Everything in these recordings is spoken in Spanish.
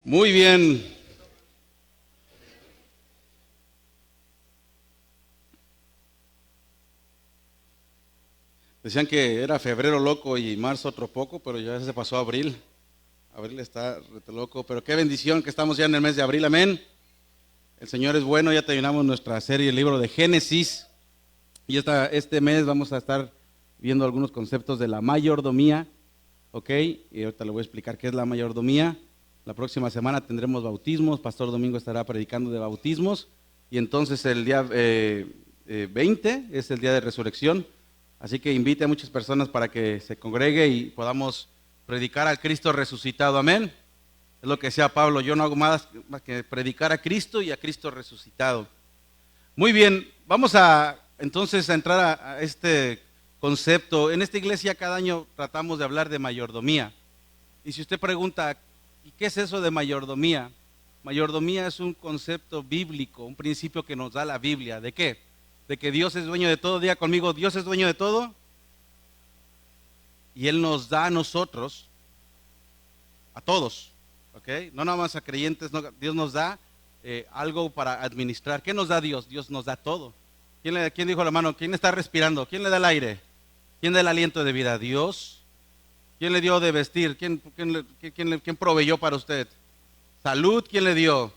Muy bien. Decían que era febrero loco y marzo otro poco, pero ya se pasó a abril. Abril está rete loco, pero qué bendición que estamos ya en el mes de abril, amén. El Señor es bueno, ya terminamos nuestra serie, el libro de Génesis. Y este mes vamos a estar viendo algunos conceptos de la mayordomía, ¿ok? Y ahorita le voy a explicar qué es la mayordomía. La próxima semana tendremos bautismos, Pastor Domingo estará predicando de bautismos. Y entonces el día 20 es el día de resurrección. Así que invite a muchas personas para que se congregue y podamos predicar al Cristo resucitado, amén. Es lo que decía Pablo, yo no hago más que predicar a Cristo y a Cristo resucitado. Muy bien, vamos a entonces a entrar a este concepto. En esta iglesia cada año tratamos de hablar de mayordomía. Y si usted pregunta, ¿y qué es eso de mayordomía? Mayordomía es un concepto bíblico, un principio que nos da la Biblia. ¿De qué? De que Dios es dueño de todo. Diga conmigo, Dios es dueño de todo. Y Él nos da a nosotros, a todos, ¿ok? No nada más a creyentes, no, Dios nos da algo para administrar. ¿Qué nos da Dios? Dios nos da todo. ¿Quién dijo la mano? ¿Quién está respirando? ¿Quién le da el aire? ¿Quién da el aliento de vida? Dios. ¿Quién le dio de vestir? ¿Quién proveyó para usted? Salud, ¿quién le dio?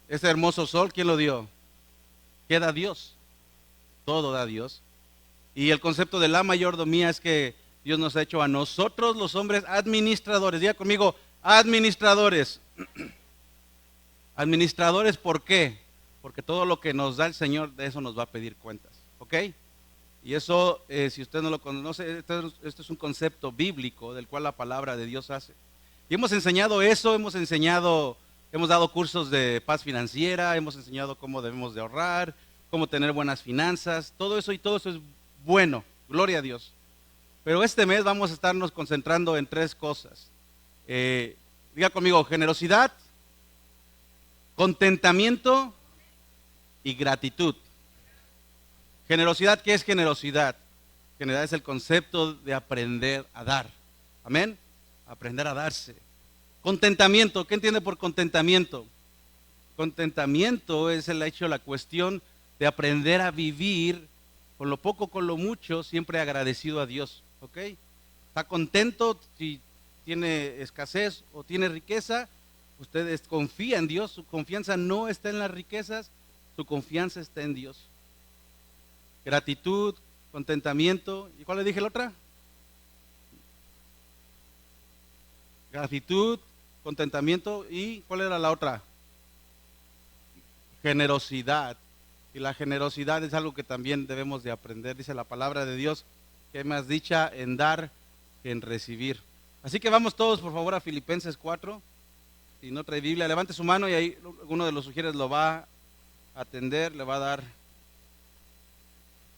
Ese hermoso sol, ¿quién lo dio? ¿Qué da Dios? Todo da Dios. Y el concepto de la mayordomía es que Dios nos ha hecho a nosotros los hombres administradores. Diga conmigo, administradores. Administradores, ¿por qué? Porque todo lo que nos da el Señor, de eso nos va a pedir cuentas. ¿Ok? Y eso, si usted no lo conoce, esto es un concepto bíblico del cual la palabra de Dios hace. Y hemos enseñado eso, hemos dado cursos de paz financiera, hemos enseñado cómo debemos de ahorrar, cómo tener buenas finanzas, todo eso es bueno, gloria a Dios. Pero este mes vamos a estarnos concentrando en tres cosas. Diga conmigo, generosidad, contentamiento y gratitud. Generosidad, ¿qué es generosidad? Generosidad es el concepto de aprender a dar. Amén. Aprender a darse. Contentamiento, ¿qué entiende por contentamiento? Contentamiento es el hecho, la cuestión de aprender a vivir con lo poco, con lo mucho, siempre agradecido a Dios. ¿Ok? Está contento si tiene escasez o tiene riqueza. Usted confía en Dios, su confianza no está en las riquezas, su confianza está en Dios. Gratitud, contentamiento. ¿Y cuál le dije la otra? Gratitud, contentamiento. ¿Y cuál era la otra? Generosidad. Y la generosidad es algo que también debemos de aprender. Dice la palabra de Dios que hay más dicha en dar que en recibir. Así que vamos todos por favor a Filipenses 4. Si no trae Biblia, levante su mano y ahí uno de los sugieres lo va a atender, le va a dar.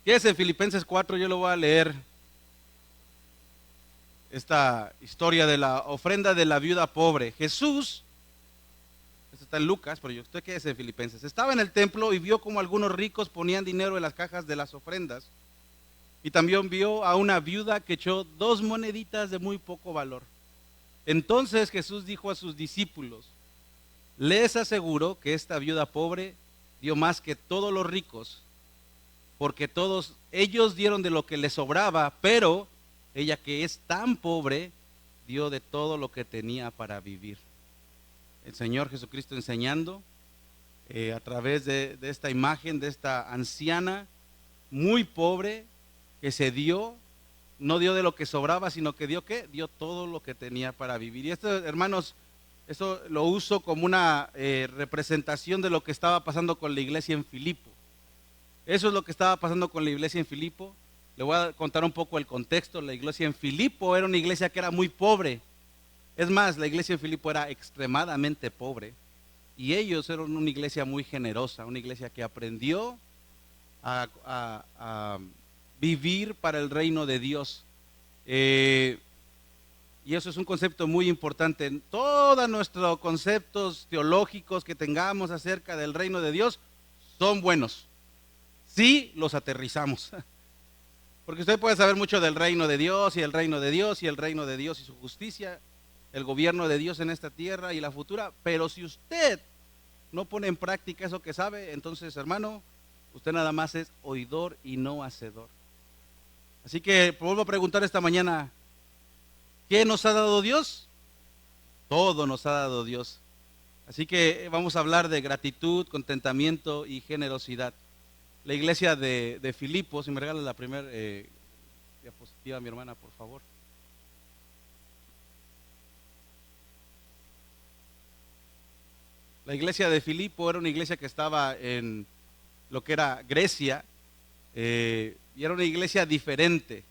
¿Qué es en Filipenses 4? Yo lo voy a leer. Esta historia de la ofrenda de la viuda pobre. Jesús, esto está en Lucas, pero ¿usted qué es en Filipenses? Estaba en el templo y vio como algunos ricos ponían dinero en las cajas de las ofrendas. Y también vio a una viuda que echó 2 moneditas de muy poco valor. Entonces Jesús dijo a sus discípulos, les aseguro que esta viuda pobre dio más que todos los ricos, porque todos ellos dieron de lo que les sobraba, pero ella que es tan pobre, dio de todo lo que tenía para vivir. El Señor Jesucristo enseñando a través de esta imagen, de esta anciana muy pobre, que se dio, no dio de lo que sobraba, sino que dio ¿qué? Dio todo lo que tenía para vivir. Y esto, hermanos, eso lo uso como una representación de lo que estaba pasando con la iglesia en Filipo. Eso es lo que estaba pasando con la iglesia en Filipo. Le voy a contar un poco el contexto. La iglesia en Filipo era una iglesia que era muy pobre. Es más, la iglesia en Filipo era extremadamente pobre. Y ellos eran una iglesia muy generosa, una iglesia que aprendió a vivir para el reino de Dios. Y eso es un concepto muy importante. Todos nuestros conceptos teológicos que tengamos acerca del reino de Dios son buenos. Sí, los aterrizamos. Porque usted puede saber mucho del reino de Dios y el reino de Dios y el reino de Dios y su justicia. el gobierno de Dios en esta tierra y la futura, pero si usted no pone en práctica eso que sabe, entonces, hermano, usted nada más es oidor y no hacedor. Así que vuelvo a preguntar esta mañana, ¿qué nos ha dado Dios? Todo nos ha dado Dios. Así que vamos a hablar de gratitud, contentamiento y generosidad. La iglesia de Filipos, si me regala la primera diapositiva, mi hermana, por favor. La iglesia de Filipo era una iglesia que estaba en lo que era Grecia, y era una iglesia diferente.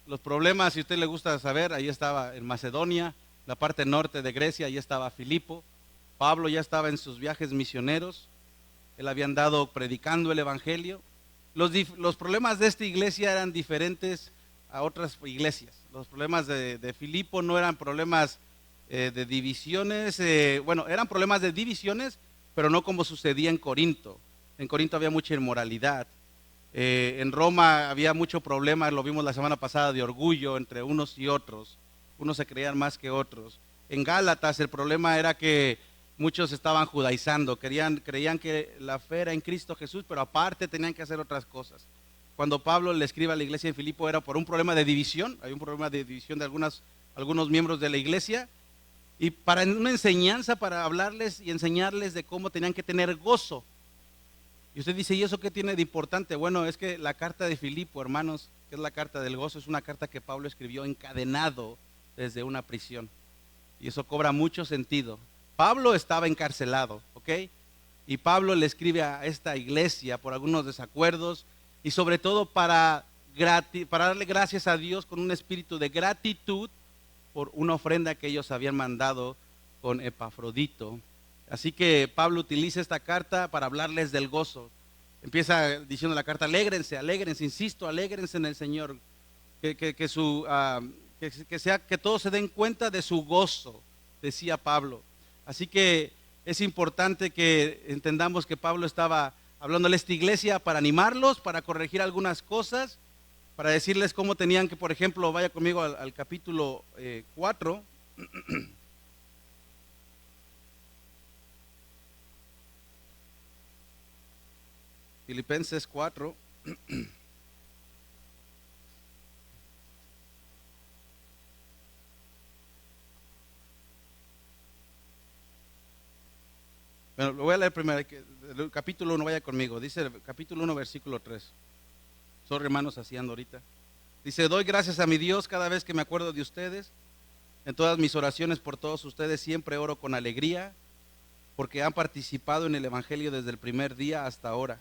Los problemas, si a usted le gusta saber, ahí estaba en Macedonia, la parte norte de Grecia, ahí estaba Filipo. Pablo ya estaba en sus viajes misioneros, él había andado predicando el evangelio. Los problemas de esta iglesia eran diferentes a otras iglesias. Los problemas de Filipo no eran problemas de divisiones, bueno, eran problemas de divisiones, pero no como sucedía en Corinto. En Corinto había mucha inmoralidad. En Roma había mucho problema, lo vimos la semana pasada, de orgullo entre unos y otros. Unos se creían más que otros. En Gálatas el problema era que muchos estaban judaizando, creían que la fe era en Cristo Jesús, pero aparte tenían que hacer otras cosas. Cuando Pablo le escribe a la iglesia de Filipo era por un problema de división, hay un problema de división de algunos miembros de la iglesia, y para una enseñanza, para hablarles y enseñarles de cómo tenían que tener gozo. Y usted dice, ¿y eso qué tiene de importante? Bueno, es que la carta de Filipo, hermanos, que es la carta del gozo, es una carta que Pablo escribió encadenado desde una prisión. Y eso cobra mucho sentido. Pablo estaba encarcelado, ¿ok? Y Pablo le escribe a esta iglesia por algunos desacuerdos y sobre todo para darle gracias a Dios con un espíritu de gratitud por una ofrenda que ellos habían mandado con Epafrodito. Así que Pablo utiliza esta carta para hablarles del gozo. Empieza diciendo la carta, alégrense, insisto, alégrense en el Señor. Que todos se den cuenta de su gozo, decía Pablo. Así que es importante que entendamos que Pablo estaba hablándole a esta iglesia para animarlos, para corregir algunas cosas, para decirles cómo tenían que, por ejemplo, vaya conmigo al capítulo 4. Filipenses 4. Bueno, lo voy a leer primero, el capítulo 1, vaya conmigo. Dice el capítulo 1, versículo 3. Son hermanos haciendo ahorita. Dice, doy gracias a mi Dios cada vez que me acuerdo de ustedes. En todas mis oraciones por todos ustedes siempre oro con alegría, porque han participado en el evangelio desde el primer día hasta ahora.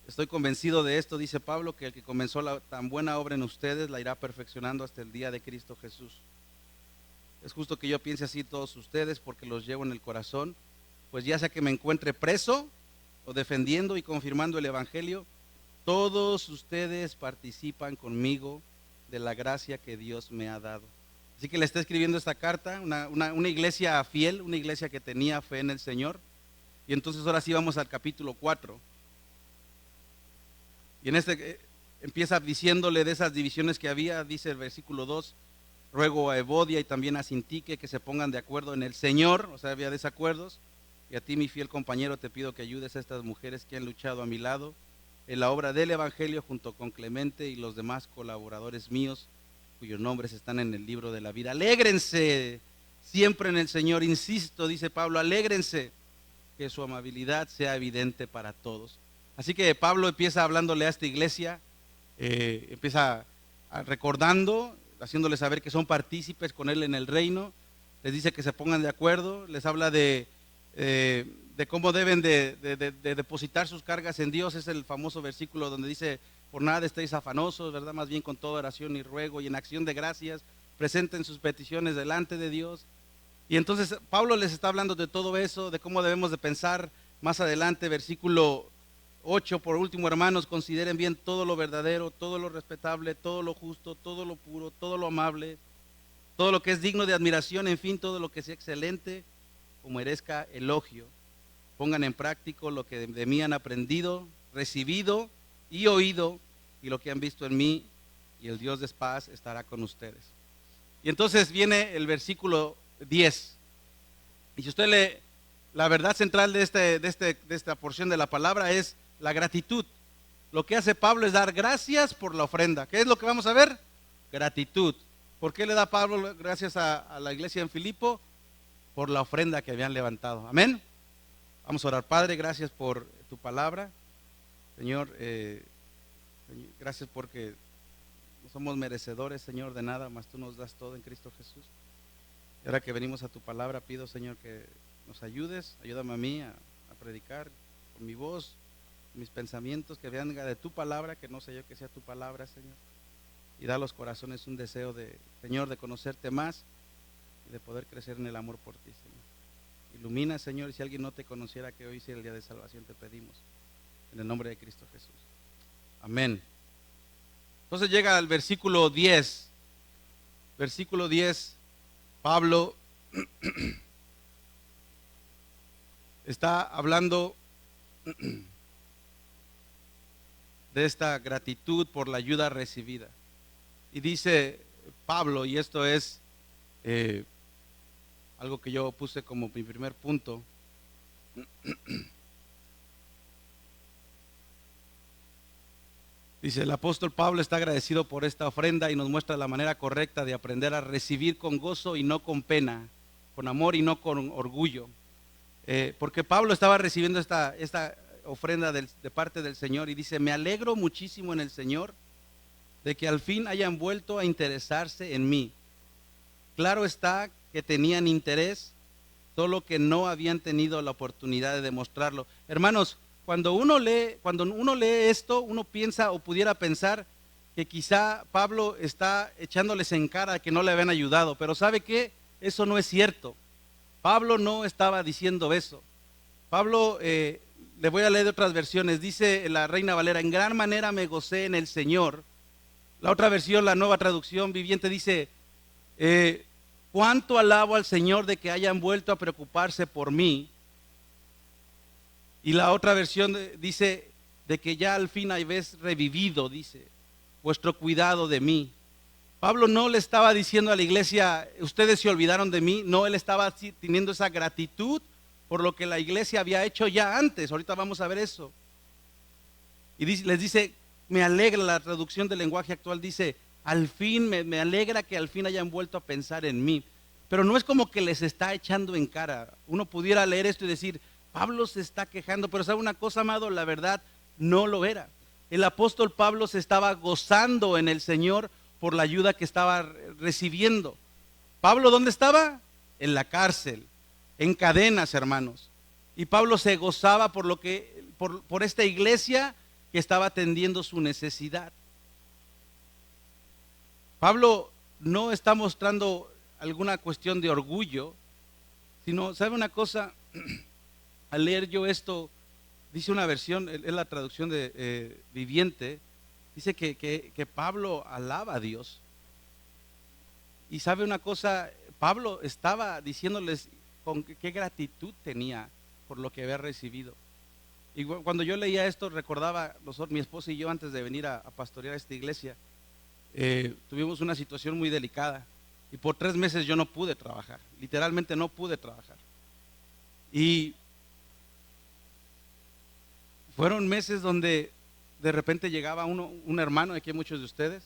Estoy convencido de esto, dice Pablo, que el que comenzó la tan buena obra en ustedes la irá perfeccionando hasta el día de Cristo Jesús. Es justo que yo piense así todos ustedes, porque los llevo en el corazón, pues ya sea que me encuentre preso o defendiendo y confirmando el evangelio, todos ustedes participan conmigo de la gracia que Dios me ha dado. Así que le está escribiendo esta carta, una iglesia fiel, una iglesia que tenía fe en el Señor. Y entonces ahora sí vamos al capítulo 4. Y en este empieza diciéndole de esas divisiones que había, dice el versículo 2, ruego a Evodia y también a Sintique que se pongan de acuerdo en el Señor, o sea, había desacuerdos, y a ti, mi fiel compañero, te pido que ayudes a estas mujeres que han luchado a mi lado en la obra del Evangelio junto con Clemente y los demás colaboradores míos, cuyos nombres están en el libro de la vida. Alégrense siempre en el Señor, insisto, dice Pablo, alégrense, que su amabilidad sea evidente para todos. Así que Pablo empieza hablándole a esta iglesia, empieza recordando, haciéndole saber que son partícipes con él en el reino, les dice que se pongan de acuerdo, les habla de cómo deben de depositar sus cargas en Dios. Es el famoso versículo donde dice, por nada estéis afanosos, ¿verdad? Más bien con toda oración y ruego y en acción de gracias, presenten sus peticiones delante de Dios. Y entonces Pablo les está hablando de todo eso, de cómo debemos de pensar más adelante, versículo 8, por último, hermanos, consideren bien todo lo verdadero, todo lo respetable, todo lo justo, todo lo puro, todo lo amable, todo lo que es digno de admiración, en fin, todo lo que sea excelente o merezca elogio. Pongan en práctica lo que de mí han aprendido, recibido y oído, y lo que han visto en mí, y el Dios de paz estará con ustedes. Y entonces viene el versículo 10. Y si usted lee, la verdad central de esta porción de la palabra es la gratitud. Lo que hace Pablo es dar gracias por la ofrenda. ¿Qué es lo que vamos a ver? Gratitud. ¿Por qué le da Pablo gracias a la iglesia en Filipo? Por la ofrenda que habían levantado. Amén. Vamos a orar. Padre, gracias por tu palabra. Señor, gracias porque no somos merecedores, Señor, de nada, mas tú nos das todo en Cristo Jesús. Y ahora que venimos a tu palabra, pido, Señor, que nos ayudes. Ayúdame a mí a predicar con mi voz, mis pensamientos, que venga de tu palabra, que no sé yo que sea tu palabra, Señor. Y da a los corazones un deseo de, Señor, de conocerte más y de poder crecer en el amor por ti, Señor. Ilumina, Señor, y si alguien no te conociera, que hoy sea el día de salvación, te pedimos. En el nombre de Cristo Jesús. Amén. Entonces llega al versículo 10. Versículo 10, Pablo está hablando de esta gratitud por la ayuda recibida. Y dice Pablo, y esto es algo que yo puse como mi primer punto. Dice, el apóstol Pablo está agradecido por esta ofrenda y nos muestra la manera correcta de aprender a recibir con gozo y no con pena, con amor y no con orgullo. Porque Pablo estaba recibiendo esta ofrenda de parte del Señor y dice, me alegro muchísimo en el Señor de que al fin hayan vuelto a interesarse en mí. Claro está que tenían interés, solo que no habían tenido la oportunidad de demostrarlo. Hermanos, cuando uno lee esto, uno piensa o pudiera pensar que quizá Pablo está echándoles en cara que no le habían ayudado, pero ¿sabe qué? Eso no es cierto. Pablo no estaba diciendo eso. Pablo, le voy a leer de otras versiones, dice la Reina Valera, en gran manera me gocé en el Señor. La otra versión, la Nueva Traducción Viviente, dice, cuánto alabo al Señor de que hayan vuelto a preocuparse por mí. Y la otra versión dice de que ya al fin habéis revivido, dice, vuestro cuidado de mí. Pablo no le estaba diciendo a la iglesia, ustedes se olvidaron de mí. No, él estaba teniendo esa gratitud por lo que la iglesia había hecho ya antes. Ahorita vamos a ver eso. Y les dice, me alegra, la traducción del lenguaje actual dice, al fin, me alegra que al fin hayan vuelto a pensar en mí. Pero no es como que les está echando en cara. Uno pudiera leer esto y decir, Pablo se está quejando, pero ¿sabe una cosa, amado? La verdad no lo era. El apóstol Pablo se estaba gozando en el Señor por la ayuda que estaba recibiendo. ¿Pablo dónde estaba? En la cárcel, en cadenas, hermanos. Y Pablo se gozaba por esta iglesia que estaba atendiendo su necesidad. Pablo no está mostrando alguna cuestión de orgullo, sino, ¿sabe una cosa? Al leer yo esto, dice una versión, es la traducción de Viviente, dice que Pablo alaba a Dios. Y sabe una cosa, Pablo estaba diciéndoles con qué gratitud tenía por lo que había recibido. Y cuando yo leía esto, recordaba, mi esposa y yo, antes de venir a pastorear esta iglesia, tuvimos una situación muy delicada. Y por 3 meses yo no pude trabajar, literalmente no pude trabajar. Y fueron meses donde de repente llegaba un hermano, aquí hay muchos de ustedes,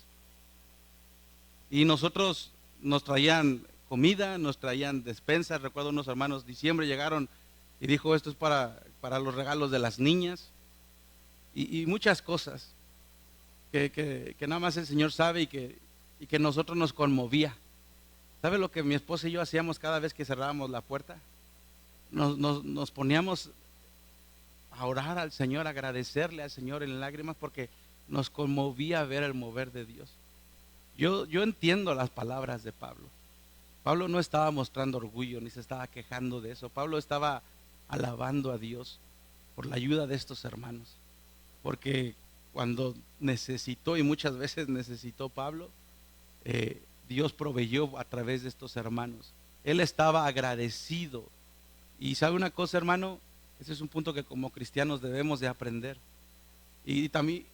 y nosotros nos traían comida, nos traían despensas. Recuerdo unos hermanos, diciembre llegaron y dijo, esto es para los regalos de las niñas, y muchas cosas que nada más el Señor sabe y que nosotros nos conmovía. ¿Sabe lo que mi esposa y yo hacíamos cada vez que cerrábamos la puerta? Nos poníamos a orar al Señor, a agradecerle al Señor en lágrimas, porque nos conmovía ver el mover de Dios. Yo entiendo las palabras de Pablo. Pablo no estaba mostrando orgullo, ni se estaba quejando de eso. Pablo estaba alabando a Dios por la ayuda de estos hermanos. Porque cuando necesitó, y muchas veces necesitó Pablo, Dios proveyó a través de estos hermanos. Él estaba agradecido. Y sabe una cosa, hermano, ese es un punto que como cristianos debemos de aprender. Y también,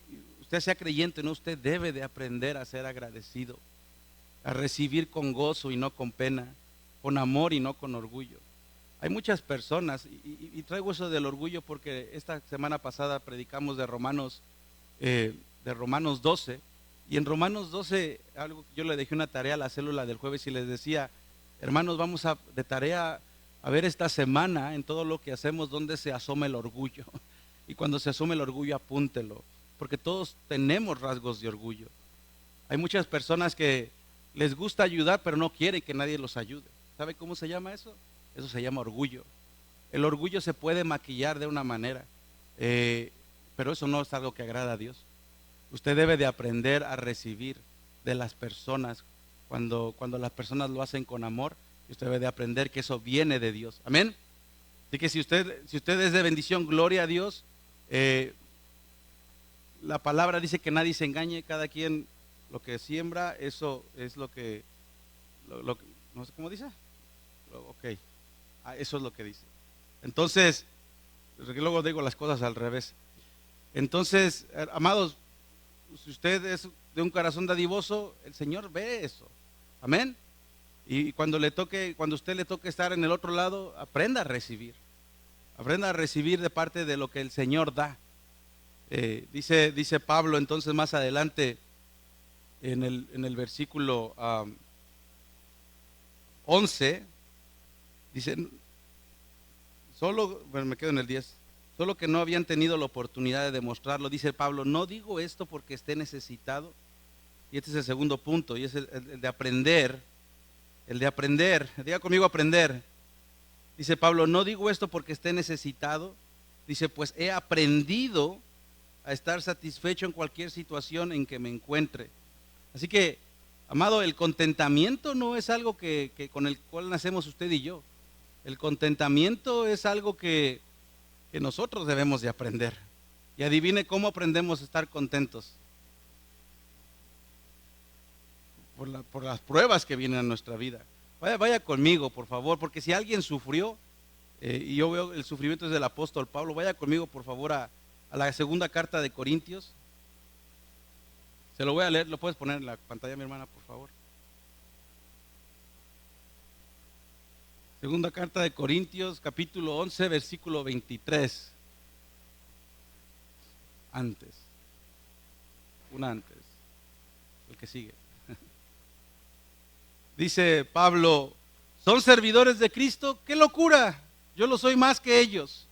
usted sea creyente, ¿no? Usted debe de aprender a ser agradecido, a recibir con gozo y no con pena, con amor y no con orgullo. Hay muchas personas, y traigo eso del orgullo porque esta semana pasada predicamos de Romanos 12, y en Romanos 12, yo le dejé una tarea a la célula del jueves y les decía, hermanos, vamos de tarea a ver esta semana en todo lo que hacemos dónde se asoma el orgullo. Y cuando se asome el orgullo, apúntelo, porque todos tenemos rasgos de orgullo. Hay muchas personas que les gusta ayudar, pero no quieren que nadie los ayude. ¿Sabe cómo se llama eso? Eso se llama orgullo. El orgullo se puede maquillar de una manera, pero eso no es algo que agrada a Dios. Usted debe de aprender a recibir de las personas cuando las personas lo hacen con amor. Usted debe de aprender que eso viene de Dios. Amén. Así que si usted es de bendición, gloria a Dios. La palabra dice que nadie se engañe, cada quien lo que siembra, eso es lo que no sé cómo dice. Ok, eso es lo que dice. Entonces, luego digo las cosas al revés. Entonces, amados, si usted es de un corazón dadivoso, el Señor ve eso. Amén. Y cuando usted le toque estar en el otro lado, aprenda a recibir. Aprenda a recibir de parte de lo que el Señor da. Dice Pablo entonces más adelante en el versículo 11, dice, me quedo en el 10, solo que no habían tenido la oportunidad de demostrarlo. Dice Pablo, no digo esto porque esté necesitado, y este es el segundo punto, y es el de aprender, diga conmigo aprender. Dice Pablo, no digo esto porque esté necesitado, dice, pues he aprendido a estar satisfecho en cualquier situación en que me encuentre. Así que, amado, el contentamiento no es algo que con el cual nacemos usted y yo. El contentamiento es algo que nosotros debemos de aprender. Y adivine cómo aprendemos a estar contentos. Por las pruebas que vienen a nuestra vida. Vaya conmigo, por favor, porque si alguien sufrió, y yo veo el sufrimiento del apóstol Pablo, vaya conmigo, por favor, a la segunda carta de Corintios. Se lo voy a leer, lo puedes poner en la pantalla, mi hermana, por favor. Segunda carta de Corintios, capítulo 11, versículo 23. Antes. El que sigue. Dice Pablo, ¿son servidores de Cristo? ¡Qué locura! Yo lo soy más que ellos.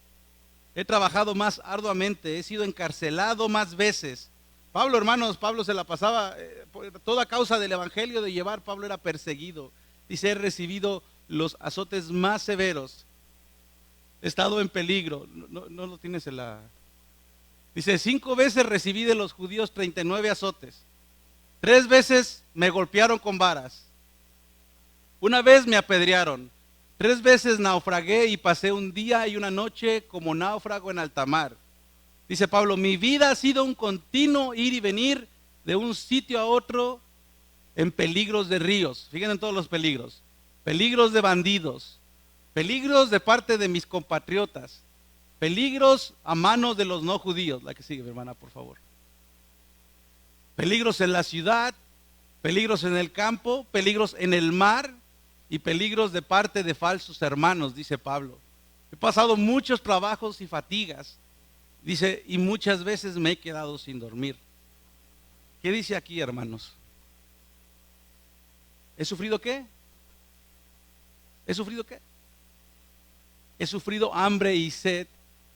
He trabajado más arduamente, he sido encarcelado más veces. Pablo, hermanos, Pablo se la pasaba, por toda causa del evangelio de llevar, Pablo era perseguido. Dice, he recibido los azotes más severos. He estado en peligro. No lo tienes en la... Dice, 5 veces recibí de los judíos 39 azotes. 3 veces me golpearon con varas. 1 vez me apedrearon. 3 veces naufragué y pasé un día y una noche como náufrago en alta mar. Dice Pablo, mi vida ha sido un continuo ir y venir de un sitio a otro en peligros de ríos. Fíjense en todos los peligros. Peligros de bandidos, peligros de parte de mis compatriotas, peligros a manos de los no judíos. La que sigue, mi hermana, por favor. Peligros en la ciudad, peligros en el campo, peligros en el mar y peligros de parte de falsos hermanos, dice Pablo. He pasado muchos trabajos y fatigas, dice, y muchas veces me he quedado sin dormir. ¿Qué dice aquí, hermanos? ¿He sufrido qué? ¿He sufrido qué? He sufrido hambre y sed,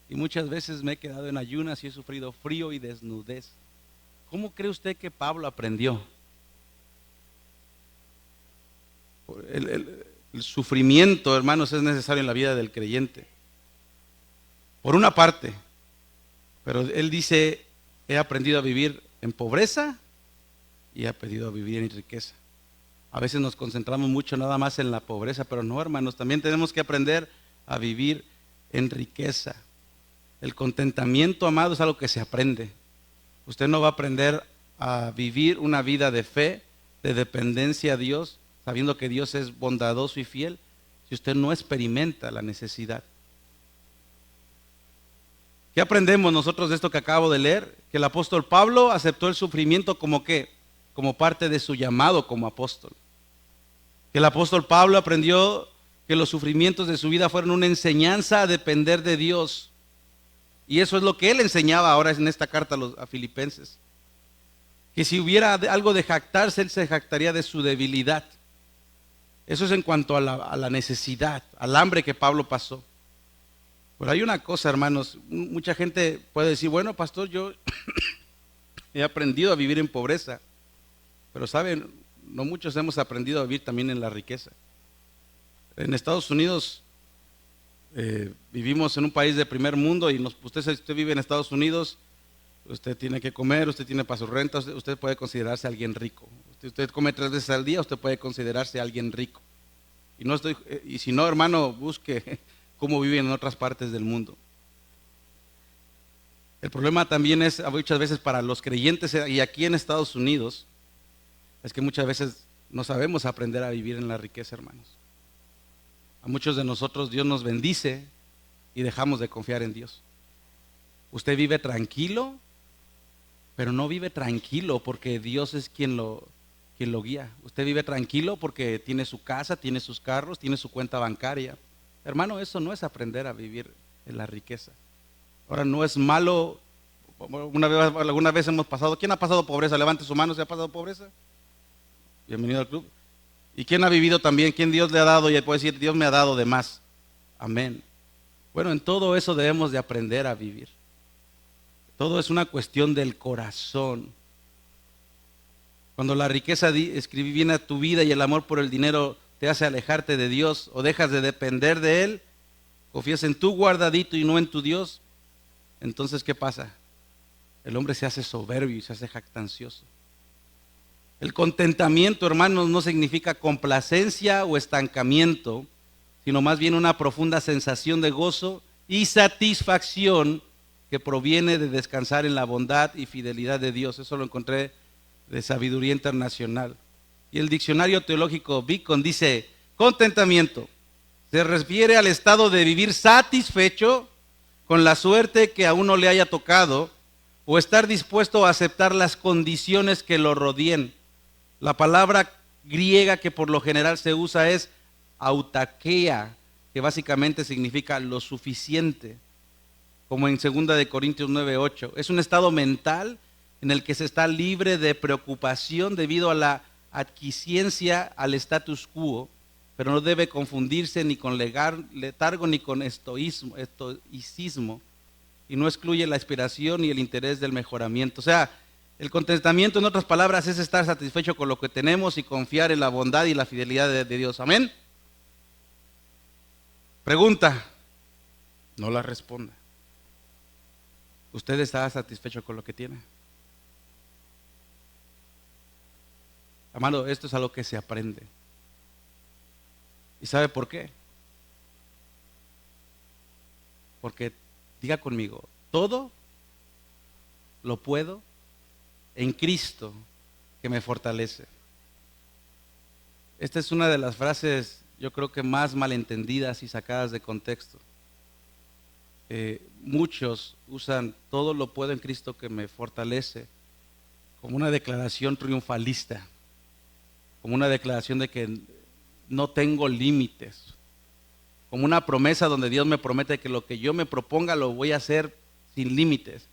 y muchas veces me he quedado en ayunas y he sufrido frío y desnudez. ¿Cómo cree usted que Pablo aprendió? El sufrimiento, hermanos, es necesario en la vida del creyente. Por una parte, pero él dice, he aprendido a vivir en pobreza y he aprendido a vivir en riqueza. A veces nos concentramos mucho nada más en la pobreza, pero no, hermanos, también tenemos que aprender a vivir en riqueza. El contentamiento, amado, es algo que se aprende. Usted no va a aprender a vivir una vida de fe, de dependencia a Dios, sabiendo que Dios es bondadoso y fiel, si usted no experimenta la necesidad. ¿Qué aprendemos nosotros de esto que acabo de leer? Que el apóstol Pablo aceptó el sufrimiento como ¿qué? Como parte de su llamado como apóstol. Que el apóstol Pablo aprendió que los sufrimientos de su vida fueron una enseñanza a depender de Dios. Y eso es lo que él enseñaba ahora en esta carta a Filipenses. Que si hubiera algo de jactarse, él se jactaría de su debilidad. Eso es en cuanto a la necesidad, al hambre que Pablo pasó. Pero hay una cosa, hermanos, mucha gente puede decir, bueno, pastor, yo he aprendido a vivir en pobreza. Pero saben, no muchos hemos aprendido a vivir también en la riqueza. En Estados Unidos vivimos en un país de primer mundo y usted vive en Estados Unidos, usted tiene que comer, usted tiene para su renta, usted puede considerarse alguien rico. Usted come 3 veces al día, usted puede considerarse alguien rico. Y si no, hermano, busque cómo viven en otras partes del mundo. El problema también es muchas veces para los creyentes y aquí en Estados Unidos, es que muchas veces no sabemos aprender a vivir en la riqueza, hermanos. A muchos de nosotros Dios nos bendice y dejamos de confiar en Dios. Usted vive tranquilo, pero no vive tranquilo porque Dios es quien lo guía. Usted vive tranquilo porque tiene su casa, tiene sus carros, tiene su cuenta bancaria. Hermano, eso no es aprender a vivir en la riqueza. Ahora, no es malo. Alguna vez hemos pasado. ¿Quién ha pasado pobreza? Levante su mano. ¿Se ha pasado pobreza? Bienvenido al club. ¿Y quién ha vivido también? ¿Quién Dios le ha dado? Y puede decir, Dios me ha dado de más. Amén. Bueno, en todo eso debemos de aprender a vivir. Todo es una cuestión del corazón. Cuando la riqueza viene a tu vida y el amor por el dinero te hace alejarte de Dios o dejas de depender de Él, confías en tu guardadito y no en tu Dios, entonces ¿qué pasa? El hombre se hace soberbio y se hace jactancioso. El contentamiento, hermanos, no significa complacencia o estancamiento, sino más bien una profunda sensación de gozo y satisfacción que proviene de descansar en la bondad y fidelidad de Dios. Eso lo encontré de Sabiduría Internacional. Y el diccionario teológico Beacon dice, contentamiento se refiere al estado de vivir satisfecho con la suerte que a uno le haya tocado o estar dispuesto a aceptar las condiciones que lo rodeen. La palabra griega que por lo general se usa es autarquía, que básicamente significa lo suficiente, como en 2 Corintios 9:8. Es un estado mental en el que se está libre de preocupación debido a la adquiscencia al status quo, pero no debe confundirse ni con letargo ni con estoicismo, y no excluye la aspiración y el interés del mejoramiento. O sea, el contentamiento, en otras palabras, es estar satisfecho con lo que tenemos y confiar en la bondad y la fidelidad de Dios. Amén. Pregunta, no la responda. ¿Usted está satisfecho con lo que tiene? Amado, esto es algo que se aprende. ¿Y sabe por qué? Porque, diga conmigo, todo lo puedo en Cristo que me fortalece. Esta es una de las frases, yo creo que más malentendidas y sacadas de contexto. Muchos usan todo lo puedo en Cristo que me fortalece como una declaración triunfalista, como una declaración de que no tengo límites, como una promesa donde Dios me promete que lo que yo me proponga lo voy a hacer sin límites.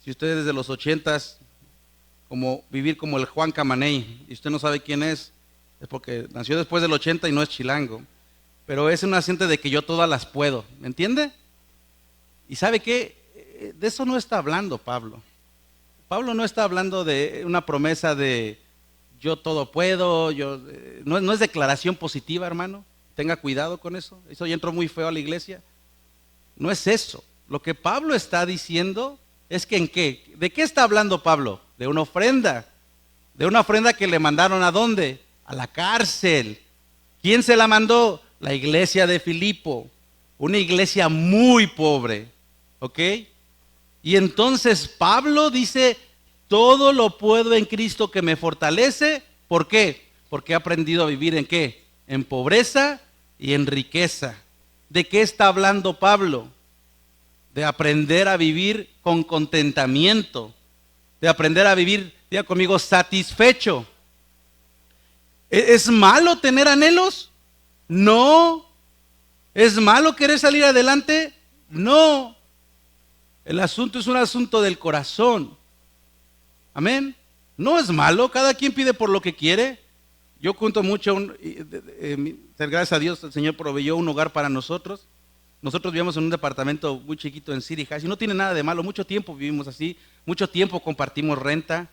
Si usted desde los 80s, como vivir como el Juan Camaney, y usted no sabe quién es porque nació después del 80 y no es chilango, pero es una siente de que yo todas las puedo, ¿me entiende? ¿Y sabe qué? De eso no está hablando Pablo. Pablo no está hablando de una promesa de yo todo puedo, no es declaración positiva, hermano. Tenga cuidado con eso. Eso ya entró muy feo a la iglesia. No es eso. Lo que Pablo está diciendo es que ¿de qué está hablando Pablo? De una ofrenda. De una ofrenda que le mandaron ¿a dónde? A la cárcel. ¿Quién se la mandó? La iglesia de Filipo. Una iglesia muy pobre. ¿Ok? Y entonces Pablo dice, todo lo puedo en Cristo que me fortalece. ¿Por qué? Porque he aprendido a vivir ¿en qué? En pobreza y en riqueza. ¿De qué está hablando Pablo? De aprender a vivir con contentamiento. De aprender a vivir, diga conmigo, satisfecho. ¿Es malo tener anhelos? No. ¿Es malo querer salir adelante? No. El asunto es un asunto del corazón. Amén. No es malo, cada quien pide por lo que quiere. Yo cuento mucho, gracias a Dios el Señor proveyó un hogar para nosotros. Nosotros vivíamos en un departamento muy chiquito en City Heights y no tiene nada de malo, mucho tiempo vivimos así, mucho tiempo compartimos renta,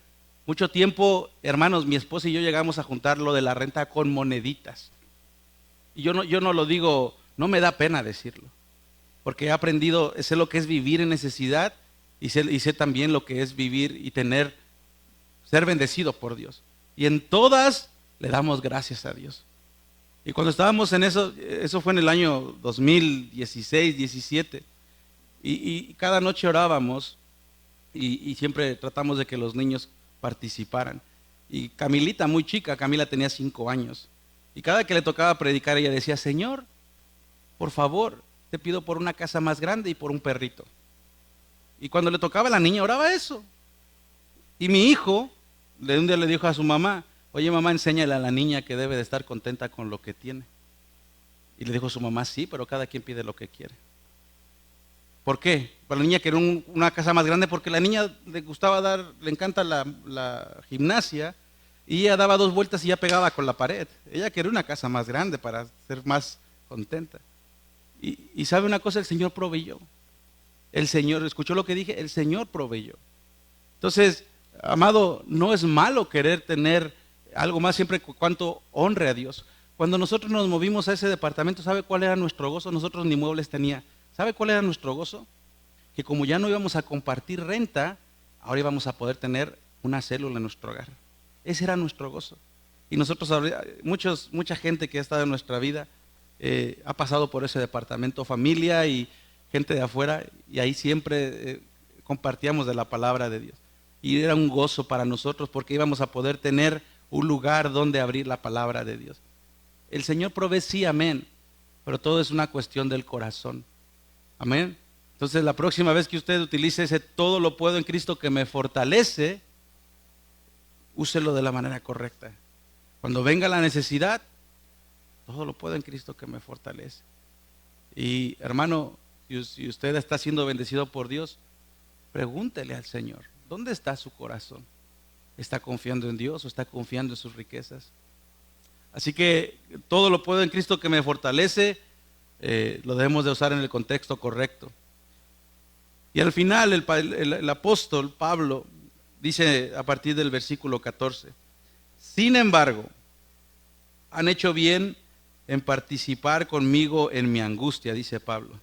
mucho tiempo, hermanos, mi esposa y yo llegamos a juntar lo de la renta con moneditas. Y yo no lo digo, no me da pena decirlo, porque he aprendido, sé lo que es vivir en necesidad y sé también lo que es vivir y ser bendecido por Dios. Y en todas le damos gracias a Dios. Y cuando estábamos en eso fue en el año 2016, 17, y cada noche orábamos y siempre tratamos de que los niños participaran. Y Camilita, muy chica, Camila tenía 5 años, y cada que le tocaba predicar ella decía, Señor, por favor, te pido por una casa más grande y por un perrito. Y cuando le tocaba a la niña oraba eso. Y mi hijo, un día le dijo a su mamá, oye mamá, enséñale a la niña que debe de estar contenta con lo que tiene. Y le dijo a su mamá, sí, pero cada quien pide lo que quiere. ¿Por qué? Para la niña quería una casa más grande porque la niña le encanta la gimnasia y ella daba 2 vueltas y ya pegaba con la pared. Ella quería una casa más grande para ser más contenta. Y sabe una cosa, el Señor proveyó. El Señor, ¿escuchó lo que dije? El Señor proveyó. Entonces, amado, no es malo querer tener algo más siempre cuanto honre a Dios. Cuando nosotros nos movimos a ese departamento, ¿sabe cuál era nuestro gozo? Nosotros ni muebles tenía. ¿Sabe cuál era nuestro gozo? Que como ya no íbamos a compartir renta, ahora íbamos a poder tener una célula en nuestro hogar. Ese era nuestro gozo. Y nosotros, mucha gente que ha estado en nuestra vida ha pasado por ese departamento, familia y gente de afuera, y ahí siempre compartíamos de la palabra de Dios. Y era un gozo para nosotros porque íbamos a poder tener un lugar donde abrir la palabra de Dios. El Señor provee, sí, amén, pero todo es una cuestión del corazón. Amén. Entonces la próxima vez que usted utilice ese todo lo puedo en Cristo que me fortalece, úselo de la manera correcta. Cuando venga la necesidad, todo lo puedo en Cristo que me fortalece. Y hermano, si usted está siendo bendecido por Dios, pregúntele al Señor, ¿dónde está su corazón? ¿Está confiando en Dios o está confiando en sus riquezas? Así que todo lo puedo en Cristo que me fortalece, lo debemos de usar en el contexto correcto. Y al final el apóstol Pablo dice a partir del versículo 14, sin embargo, han hecho bien en participar conmigo en mi angustia, dice Pablo.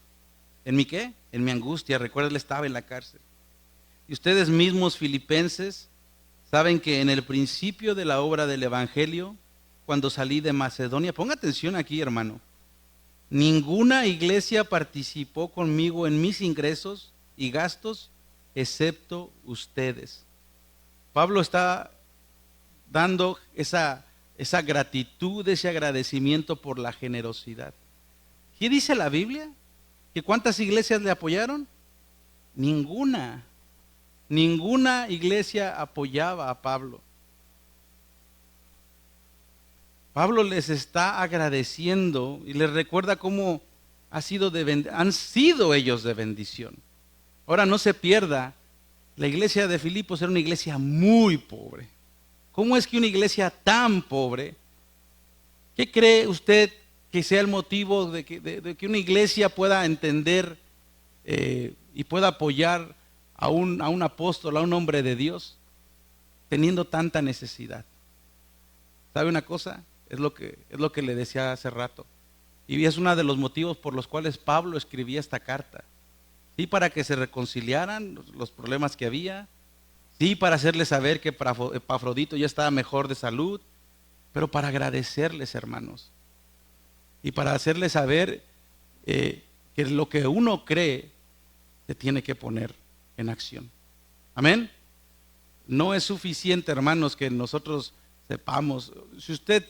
¿En mi qué? En mi angustia. Recuerda, él estaba en la cárcel. Y ustedes mismos, filipenses, saben que en el principio de la obra del Evangelio, cuando salí de Macedonia, ponga atención aquí, hermano, ninguna iglesia participó conmigo en mis ingresos y gastos, excepto ustedes. Pablo está dando esa gratitud, ese agradecimiento por la generosidad. ¿Qué dice la Biblia? ¿Que cuántas iglesias le apoyaron? Ninguna. Ninguna iglesia apoyaba a Pablo. Pablo les está agradeciendo y les recuerda cómo han sido ellos de bendición. Ahora no se pierda, la iglesia de Filipos era una iglesia muy pobre. ¿Cómo es que una iglesia tan pobre? ¿Qué cree usted que sea el motivo de que una iglesia pueda entender y pueda apoyar a un apóstol, a un hombre de Dios, teniendo tanta necesidad? ¿Sabe una cosa? Es lo que le decía hace rato. Y es uno de los motivos por los cuales Pablo escribía esta carta. Sí, para que se reconciliaran los problemas que había. Sí, para hacerles saber que Epafrodito ya estaba mejor de salud. Pero para agradecerles, hermanos. Y para hacerles saber que lo que uno cree se tiene que poner en acción. Amén. No es suficiente, hermanos, que nosotros sepamos. Si usted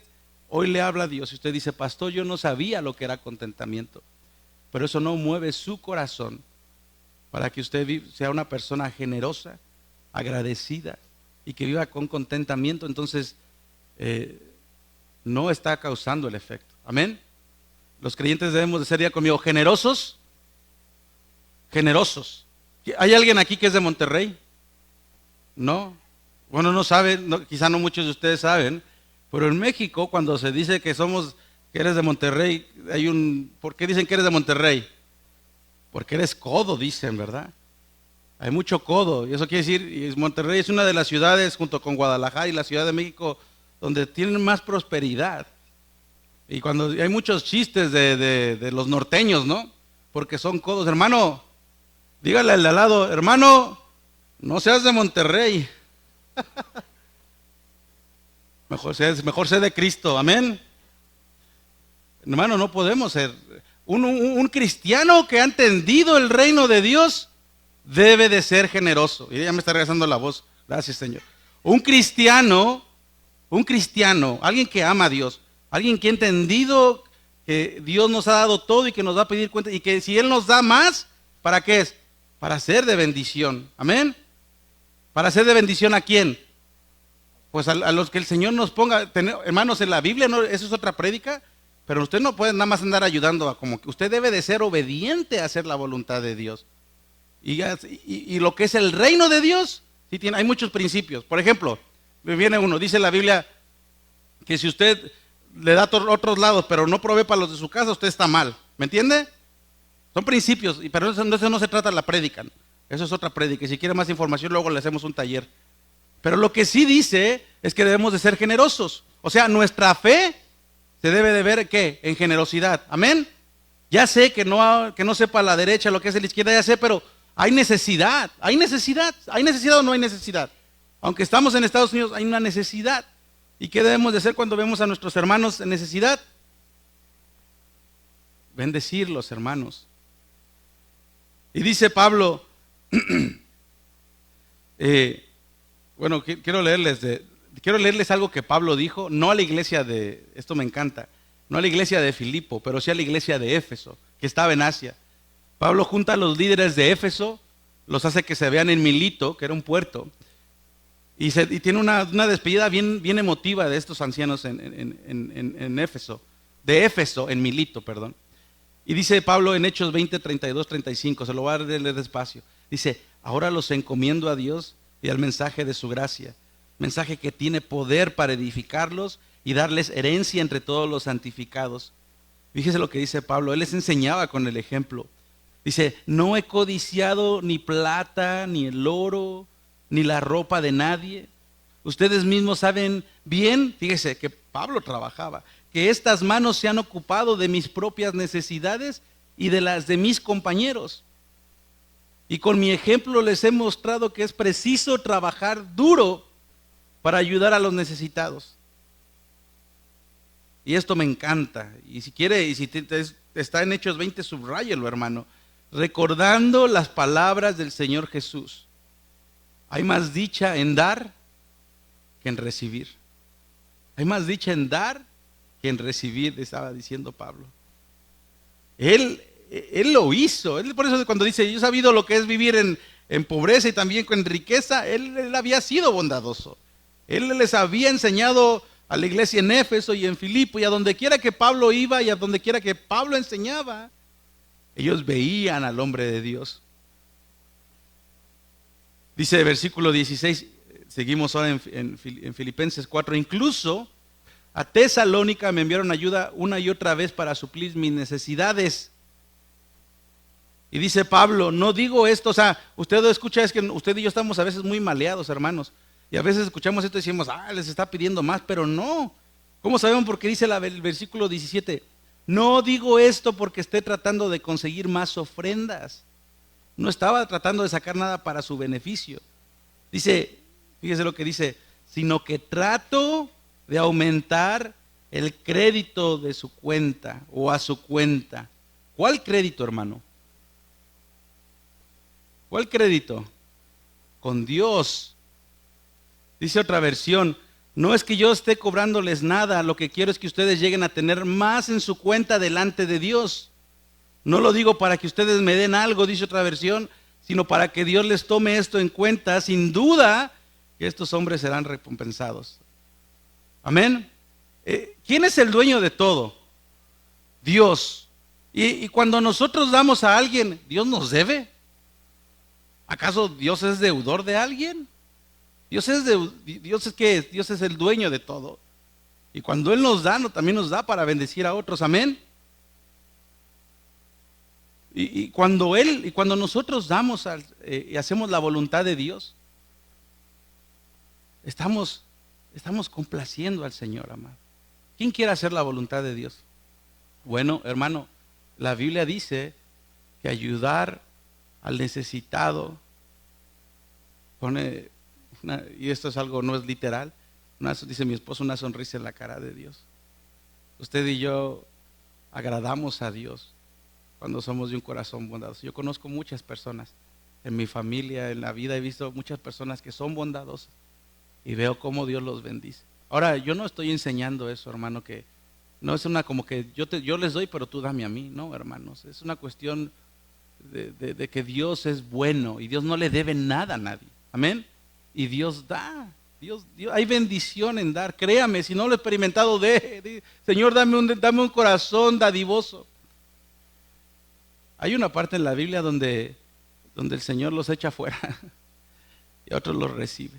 hoy le habla a Dios, si usted dice, pastor, yo no sabía lo que era contentamiento, pero eso no mueve su corazón para que usted sea una persona generosa, agradecida y que viva con contentamiento, entonces no está causando el efecto. Amén. Los creyentes debemos de ser, ya conmigo, generosos. Generosos. ¿Hay alguien aquí que es de Monterrey? No. Bueno, no saben, no, quizá no muchos de ustedes saben, pero en México cuando se dice que eres de Monterrey, ¿por qué dicen que eres de Monterrey? Porque eres codo, dicen, ¿verdad? Hay mucho codo, y eso quiere decir, y Monterrey es una de las ciudades, junto con Guadalajara y la Ciudad de México, donde tienen más prosperidad. Y cuando hay muchos chistes de los norteños, ¿no? Porque son codos. Hermano, dígale al de al lado, hermano, no seas de Monterrey. Mejor sé de Cristo, amén. Hermano, no podemos ser. Un cristiano que ha entendido el reino de Dios debe de ser generoso. Y ya me está regresando la voz. Gracias, Señor. Un cristiano, alguien que ama a Dios, alguien que ha entendido que Dios nos ha dado todo y que nos va a pedir cuenta, y que si Él nos da más, ¿para qué es? Para ser de bendición. Amén. ¿Para ser de bendición a quién? Pues a los que el Señor nos ponga. Hermanos, en la Biblia, no, eso es otra prédica, pero usted no puede nada más andar ayudando, como que usted debe de ser obediente a hacer la voluntad de Dios. Y lo que es el reino de Dios, sí hay muchos principios. Por ejemplo, viene uno, dice la Biblia, que si usted le da a otros lados, pero no provee para los de su casa, usted está mal. ¿Me entiende? Son principios, pero eso no se trata de la prédica. Eso es otra prédica. Y si quiere más información, luego le hacemos un taller. Pero lo que sí dice es que debemos de ser generosos. O sea, nuestra fe se debe de ver, ¿qué? En generosidad. Amén. Ya sé que no sepa la derecha lo que es la izquierda, ya sé, pero hay necesidad. ¿Hay necesidad o no hay necesidad? Aunque estamos en Estados Unidos, hay una necesidad. ¿Y qué debemos de hacer cuando vemos a nuestros hermanos en necesidad? Bendecirlos, hermanos. Y dice Pablo, bueno, quiero leerles algo que Pablo dijo, no a la iglesia esto me encanta, no a la iglesia de Filipo, pero sí a la iglesia de Éfeso, que estaba en Asia. Pablo junta a los líderes de Éfeso, los hace que se vean en Milito, que era un puerto, y tiene una despedida bien emotiva de estos ancianos en Éfeso, de Éfeso, en Milito, perdón. Y dice Pablo en Hechos 20, 32, 35, se lo voy a leer despacio. Dice, ahora los encomiendo a Dios y al mensaje de su gracia, mensaje que tiene poder para edificarlos y darles herencia entre todos los santificados. Fíjese lo que dice Pablo, él les enseñaba con el ejemplo. Dice, no he codiciado ni plata, ni el oro, ni la ropa de nadie. Ustedes mismos saben bien, fíjese que Pablo trabajaba, que estas manos se han ocupado de mis propias necesidades y de las de mis compañeros. Y con mi ejemplo les he mostrado que es preciso trabajar duro para ayudar a los necesitados. Y esto me encanta. Y si quiere, y si está en Hechos 20, subráyelo, hermano. Recordando las palabras del Señor Jesús. Hay más dicha en dar que en recibir. Hay más dicha en dar que en recibir, estaba diciendo Pablo. Él lo hizo. Él, por eso cuando dice, yo he sabido lo que es vivir en pobreza y también con riqueza, él había sido bondadoso. Él les había enseñado a la iglesia en Éfeso y en Filipo, y a donde quiera que Pablo iba y a donde quiera que Pablo enseñaba, ellos veían al hombre de Dios. Dice versículo 16, seguimos ahora en Filipenses 4, incluso a Tesalónica me enviaron ayuda una y otra vez para suplir mis necesidades. Y dice Pablo, no digo esto, o sea, usted escucha, es que usted y yo estamos a veces muy maleados, hermanos. Y a veces escuchamos esto y decimos, les está pidiendo más, pero no. ¿Cómo sabemos? Porque dice el versículo 17, no digo esto porque esté tratando de conseguir más ofrendas. No estaba tratando de sacar nada para su beneficio. Dice, fíjese lo que dice, sino que trato de aumentar el crédito de su cuenta o a su cuenta. ¿Cuál crédito, hermano? ¿Cuál crédito? Con Dios. Dice otra versión, no es que yo esté cobrándoles nada, lo que quiero es que ustedes lleguen a tener más en su cuenta delante de Dios. No lo digo para que ustedes me den algo, dice otra versión, sino para que Dios les tome esto en cuenta. Sin duda que estos hombres serán recompensados. Amén. ¿Quién es el dueño de todo? Dios. Y cuando nosotros damos a alguien, ¿Dios nos debe? ¿Acaso Dios es deudor de alguien? Dios es ¿qué es? Dios es el dueño de todo. Y cuando Él nos da, también nos da para bendecir a otros. Amén. Y cuando nosotros damos y hacemos la voluntad de Dios, estamos complaciendo al Señor, amado. ¿Quién quiere hacer la voluntad de Dios? Bueno, hermano, la Biblia dice que ayudar al necesitado pone, y esto es algo, no es literal, dice mi esposo, una sonrisa en la cara de Dios. Usted y yo agradamos a Dios cuando somos de un corazón bondadoso. Yo conozco muchas personas en mi familia, en la vida, he visto muchas personas que son bondadosas y veo cómo Dios los bendice. Ahora, yo no estoy enseñando eso, hermano, que no es una como que yo les doy, pero tú dame a mí. No, hermanos, es una cuestión de que Dios es bueno y Dios no le debe nada a nadie. Amén. Y Dios da. Dios, hay bendición en dar. Créame, si no lo he experimentado, Señor, dame un corazón dadivoso. Hay una parte en la Biblia donde el Señor los echa fuera y otros los recibe.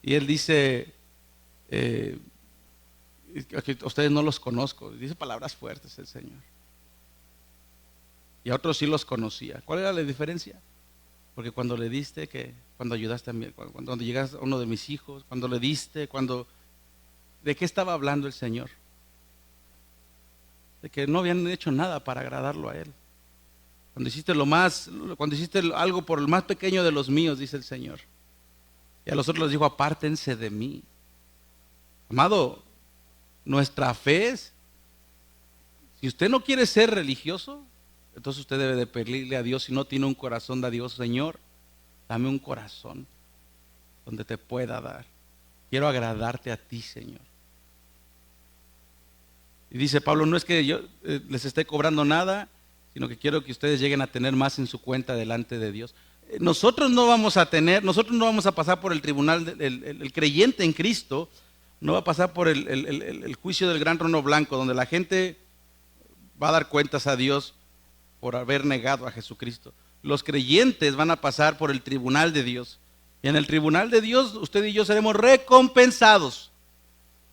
Y Él dice, que ustedes no los conozco. Dice palabras fuertes el Señor. Y a otros sí los conocía. ¿Cuál era la diferencia? Porque cuando le diste, cuando ayudaste a mí, cuando llegaste a uno de mis hijos, cuando le diste, ¿de qué estaba hablando el Señor? De que no habían hecho nada para agradarlo a Él. Cuando hiciste algo por el más pequeño de los míos, dice el Señor. Y a los otros les dijo, apártense de mí. Amado, nuestra fe es, si usted no quiere ser religioso, entonces usted debe de pedirle a Dios, si no tiene un corazón dadivoso, Señor, dame un corazón donde te pueda dar. Quiero agradarte a ti, Señor. Y dice Pablo, no es que yo les esté cobrando nada, sino que quiero que ustedes lleguen a tener más en su cuenta delante de Dios. Nosotros no vamos a pasar por el tribunal, el creyente en Cristo no va a pasar por el juicio del gran trono blanco, donde la gente va a dar cuentas a Dios por haber negado a Jesucristo. Los creyentes van a pasar por el tribunal de Dios. Y en el tribunal de Dios, usted y yo seremos recompensados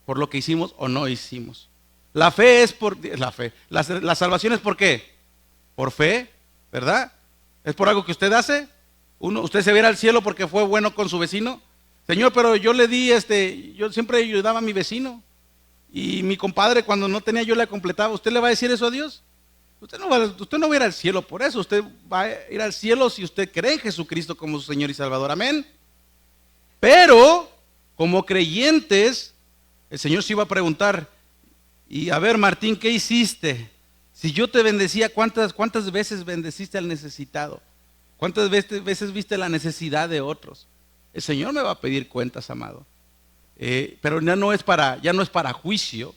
por lo que hicimos o no hicimos. La fe es por la fe. La salvación es ¿por qué? Por fe, ¿verdad? ¿Es por algo que usted hace? ¿Usted se va a ir al cielo porque fue bueno con su vecino? Señor, pero yo le di yo siempre ayudaba a mi vecino. Y mi compadre cuando no tenía yo le completaba. ¿Usted le va a decir eso a Dios? Usted no va a ir al cielo por eso. Usted va a ir al cielo si usted cree en Jesucristo como su Señor y Salvador. Amén. Pero, como creyentes, el Señor se iba a preguntar, y a ver, Martín, ¿qué hiciste? Si yo te bendecía, ¿cuántas veces bendeciste al necesitado? ¿Cuántas veces viste la necesidad de otros? El Señor me va a pedir cuentas, amado. Pero ya no es para juicio,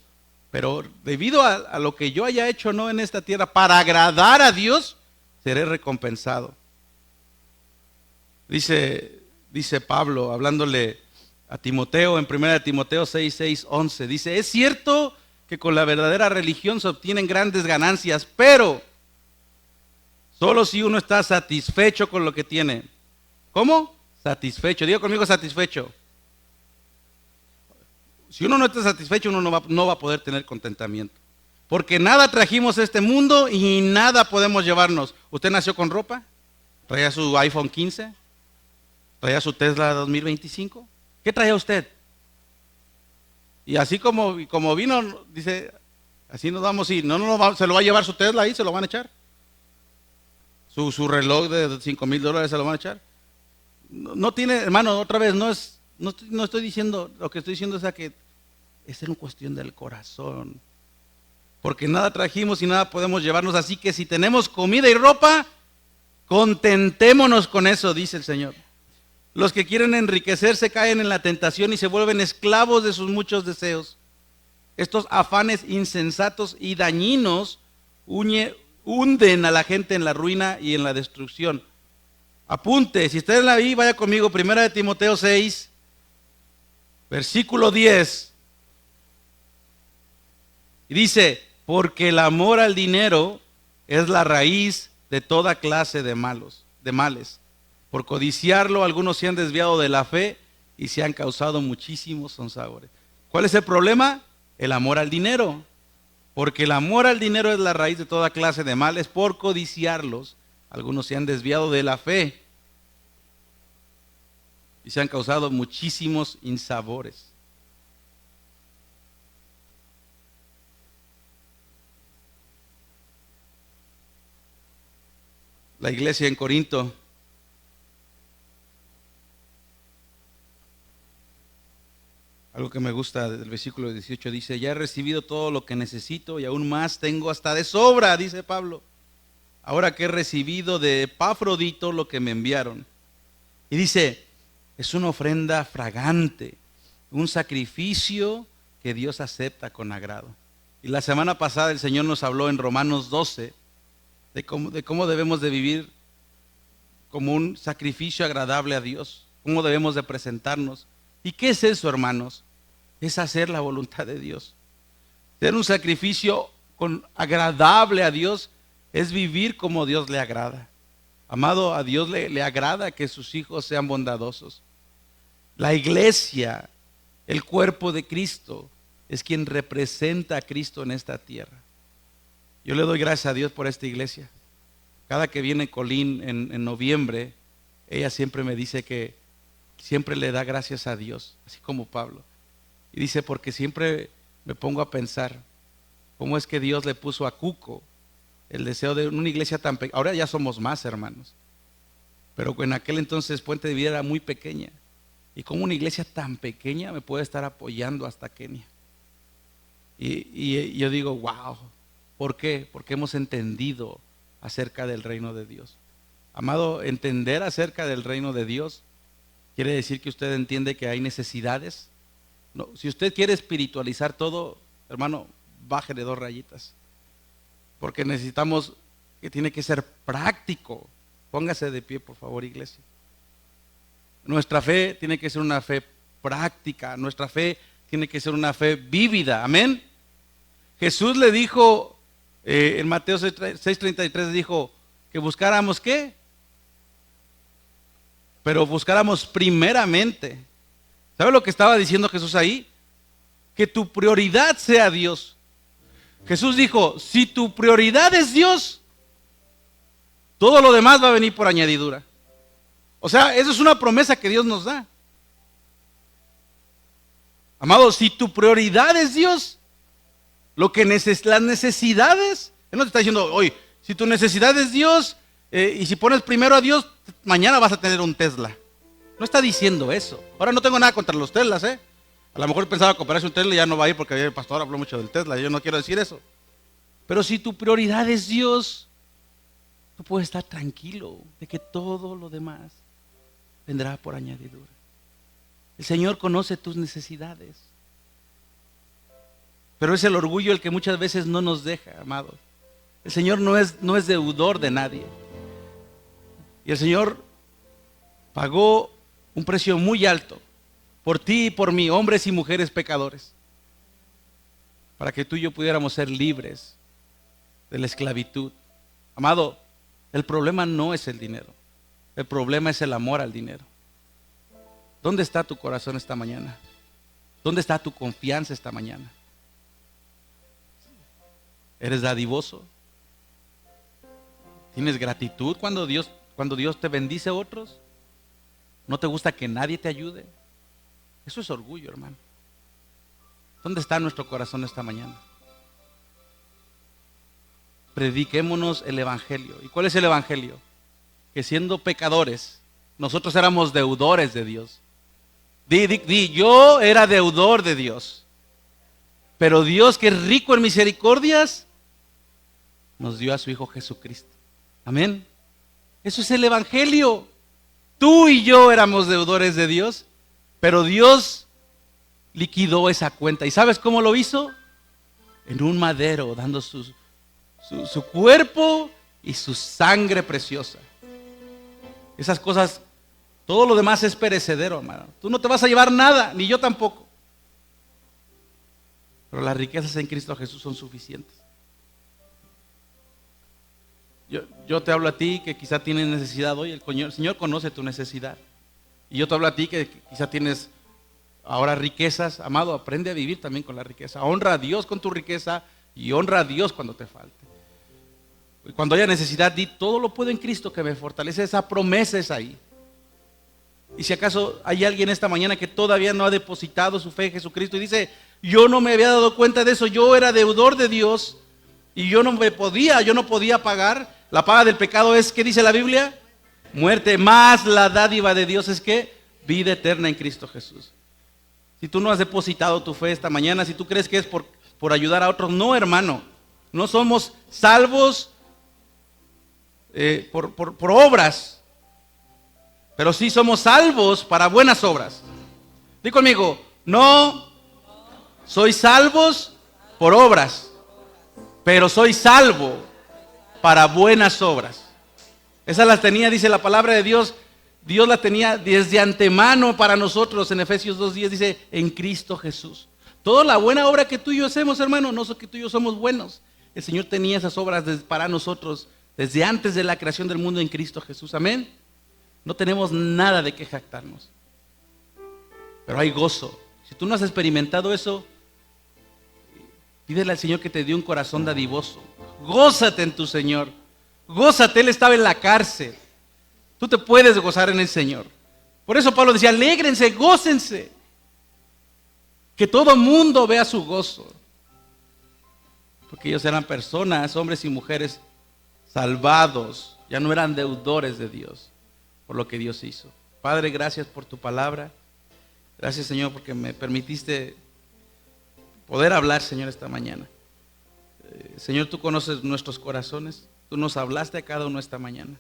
pero debido a lo que yo haya hecho no en esta tierra, para agradar a Dios, seré recompensado. Dice Pablo, hablándole a Timoteo, en 1 Timoteo 6, 11, dice, es cierto que con la verdadera religión se obtienen grandes ganancias, pero solo si uno está satisfecho con lo que tiene. ¿Cómo? Satisfecho. Diga conmigo, satisfecho. Si uno no está satisfecho, uno no va a poder tener contentamiento. Porque nada trajimos a este mundo y nada podemos llevarnos. ¿Usted nació con ropa? ¿Traía su iPhone 15? ¿Traía su Tesla 2025? ¿Qué traía usted? Y así como vino, dice, así nos vamos y se lo va a llevar su Tesla ahí, se lo van a echar. Su reloj de $5,000 se lo van a echar. No tiene, hermano, otra vez, no estoy diciendo, lo que estoy diciendo es que es una cuestión del corazón. Porque nada trajimos y nada podemos llevarnos, así que si tenemos comida y ropa, contentémonos con eso, dice el Señor. Los que quieren enriquecerse caen en la tentación y se vuelven esclavos de sus muchos deseos. Estos afanes insensatos y dañinos hunden a la gente en la ruina y en la destrucción. Apunte, si usted la vi, vaya conmigo, 1 Timoteo 6, versículo 10. Y dice, porque el amor al dinero es la raíz de toda clase de males. Por codiciarlo, algunos se han desviado de la fe y se han causado muchísimos sinsabores. ¿Cuál es el problema? El amor al dinero. Porque el amor al dinero es la raíz de toda clase de males. Por codiciarlos, algunos se han desviado de la fe y se han causado muchísimos insabores. La iglesia en Corinto algo que me gusta del versículo 18 dice, ya he recibido todo lo que necesito y aún más tengo hasta de sobra, dice Pablo. Ahora que he recibido de Epafrodito lo que me enviaron. Y dice, es una ofrenda fragante, un sacrificio que Dios acepta con agrado. Y la semana pasada el Señor nos habló en Romanos 12 de cómo debemos de vivir como un sacrificio agradable a Dios, cómo debemos de presentarnos. ¿Y qué es eso, hermanos? Es hacer la voluntad de Dios. Ser un sacrificio agradable a Dios es vivir como Dios le agrada. Amado, a Dios le agrada que sus hijos sean bondadosos. La iglesia, el cuerpo de Cristo, es quien representa a Cristo en esta tierra. Yo le doy gracias a Dios por esta iglesia. Cada que viene Colín en noviembre, ella siempre me dice que siempre le da gracias a Dios, así como Pablo. Y dice, porque siempre me pongo a pensar cómo es que Dios le puso a Cuco el deseo de una iglesia tan pequeña. Ahora ya somos más, hermanos, pero en aquel entonces Puente de Vida era muy pequeña. Y como una iglesia tan pequeña me puede estar apoyando hasta Kenia. Y yo digo, wow, ¿por qué? Porque hemos entendido acerca del reino de Dios. Amado, entender acerca del reino de Dios quiere decir que usted entiende que hay necesidades. No, si usted quiere espiritualizar todo, hermano, bájele 2 rayitas. Porque necesitamos, que tiene que ser práctico. Póngase de pie, por favor, iglesia. Nuestra fe tiene que ser una fe práctica. Nuestra fe tiene que ser una fe vívida. Amén. Jesús le dijo, en Mateo 6:33 dijo, que buscáramos ¿qué? Pero buscáramos primeramente. ¿Sabe lo que estaba diciendo Jesús ahí? Que tu prioridad sea Dios. Jesús dijo, si tu prioridad es Dios, todo lo demás va a venir por añadidura. O sea, eso es una promesa que Dios nos da. Amado, si tu prioridad es Dios, las necesidades, Él no te está diciendo, oye, si tu necesidad es Dios, y si pones primero a Dios, mañana vas a tener un Tesla. No está diciendo eso. Ahora no tengo nada contra los Teslas, A lo mejor pensaba comprarse un Tesla y ya no va a ir porque el pastor habló mucho del Tesla. Yo no quiero decir eso. Pero si tu prioridad es Dios, tú puedes estar tranquilo de que todo lo demás vendrá por añadidura. El Señor conoce tus necesidades. Pero es el orgullo el que muchas veces no nos deja, amados. El Señor no es deudor de nadie. Y el Señor pagó un precio muy alto por ti y por mí, hombres y mujeres pecadores, para que tú y yo pudiéramos ser libres de la esclavitud. Amado, el problema no es el dinero. El problema es el amor al dinero. ¿Dónde está tu corazón esta mañana? ¿Dónde está tu confianza esta mañana? ¿Eres dadivoso? ¿Tienes gratitud cuando Dios te bendice a otros? ¿No te gusta que nadie te ayude? Eso es orgullo, hermano. ¿Dónde está nuestro corazón esta mañana? Prediquémonos el evangelio. ¿Y cuál es el evangelio? Que siendo pecadores, nosotros éramos deudores de Dios. Yo era deudor de Dios. Pero Dios, que es rico en misericordias, nos dio a su Hijo Jesucristo. Amén. Eso es el evangelio. Tú y yo éramos deudores de Dios, pero Dios liquidó esa cuenta. ¿Y sabes cómo lo hizo? En un madero, dando su cuerpo y su sangre preciosa. Esas cosas, todo lo demás es perecedero, hermano. Tú no te vas a llevar nada, ni yo tampoco. Pero las riquezas en Cristo Jesús son suficientes. Yo te hablo a ti que quizá tienes necesidad hoy. El Señor conoce tu necesidad. Y yo te hablo a ti que quizá tienes ahora riquezas. Amado, aprende a vivir también con la riqueza. Honra a Dios con tu riqueza y honra a Dios cuando te falte. Y cuando haya necesidad, di: todo lo puedo en Cristo que me fortalece. Esa promesa es ahí. Y si acaso hay alguien esta mañana que todavía no ha depositado su fe en Jesucristo y dice: yo no me había dado cuenta de eso, yo era deudor de Dios y yo no podía pagar. La paga del pecado es, ¿qué dice la Biblia? Muerte, más la dádiva de Dios es que vida eterna en Cristo Jesús. Si tú no has depositado tu fe esta mañana, si tú crees que es por ayudar a otros, no, hermano, no somos salvos por obras, pero sí somos salvos para buenas obras. Di conmigo: no soy salvos por obras, pero soy salvo para buenas obras. Esas las tenía, dice la palabra de Dios. Dios la tenía desde antemano para nosotros. En Efesios 2:10 dice: en Cristo Jesús. Toda la buena obra que tú y yo hacemos, hermano, no es que tú y yo somos buenos. El Señor tenía esas obras para nosotros desde antes de la creación del mundo en Cristo Jesús. Amén. No tenemos nada de qué jactarnos, pero hay gozo. Si tú no has experimentado eso, pídele al Señor que te dé un corazón dadivoso. Gózate en tu Señor. Gózate, Él estaba en la cárcel. Tú te puedes gozar en el Señor. Por eso Pablo decía: alégrense, gócense. Que todo mundo vea su gozo. Porque ellos eran personas, hombres y mujeres salvados. Ya no eran deudores de Dios por lo que Dios hizo. Padre, gracias por tu palabra. Gracias, Señor, porque me permitiste poder hablar, Señor, esta mañana. Señor, tú conoces nuestros corazones. Tú nos hablaste a cada uno esta mañana.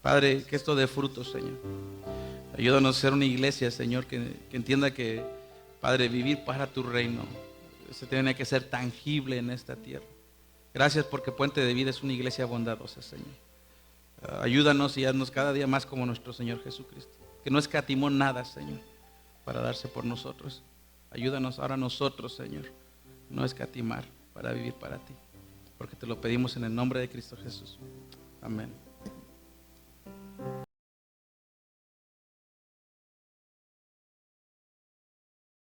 Padre, que esto dé frutos, Señor. Ayúdanos a ser una iglesia, Señor, que entienda que, Padre, vivir para tu reino se tiene que ser tangible en esta tierra. Gracias porque Puente de Vida es una iglesia bondadosa, Señor. Ayúdanos y haznos cada día más como nuestro Señor Jesucristo, que no escatimó nada, Señor, para darse por nosotros. Ayúdanos ahora nosotros, Señor, no escatimar para vivir para ti, porque te lo pedimos en el nombre de Cristo Jesús. Amén.